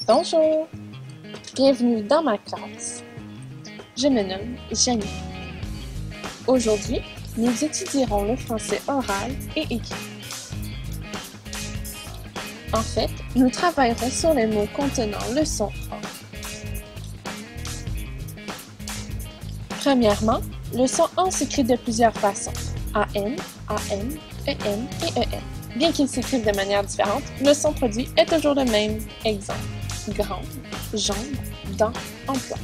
Bonjour, bienvenue dans ma classe. Je me nomme Janie. Aujourd'hui, nous étudierons le français oral et écrit. En fait, nous travaillerons sur les mots contenant le son A. Premièrement, le son A s'écrit de plusieurs façons. AN, AM, EN et EN. Bien qu'ils s'écrivent de manière différente, le son produit est toujours le même. Exemple, grande, jambe, dent, emploi.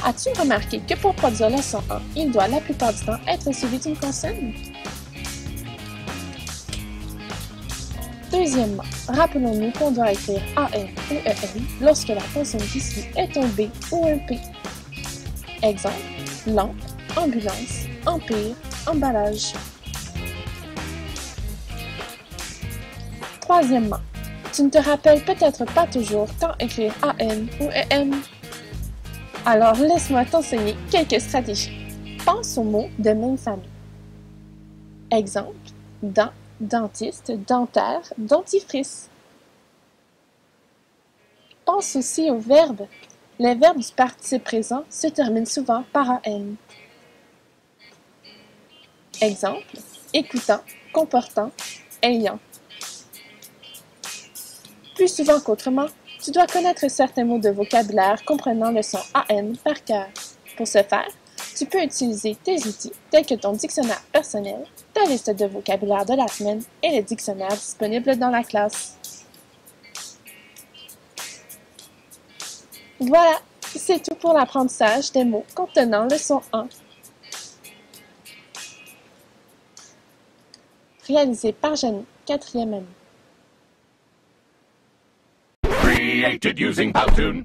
As-tu remarqué que pour produire le son A, il doit la plupart du temps être suivi d'une consonne? Deuxièmement, rappelons-nous qu'on doit écrire AN ou EN lorsque la consonne qui suit est un B ou un P. Exemple, lampe, ambulance, empire, emballage. Troisièmement, tu ne te rappelles peut-être pas toujours quand écrire AN ou EN. Alors laisse-moi t'enseigner quelques stratégies. Pense aux mots de même famille. Exemple, dent, dentiste, dentaire, dentifrice. Pense aussi aux verbes. Les verbes du participe présent se terminent souvent par AN. Exemple, écoutant, comportant, ayant. Plus souvent qu'autrement, tu dois connaître certains mots de vocabulaire comprenant le son AN par cœur. Pour ce faire, tu peux utiliser tes outils tels que ton dictionnaire personnel, ta liste de vocabulaire de la semaine et les dictionnaires disponibles dans la classe. Voilà, c'est tout pour l'apprentissage des mots contenant le son A. Réalisé par Janie, 4e année. Created using Powtoon.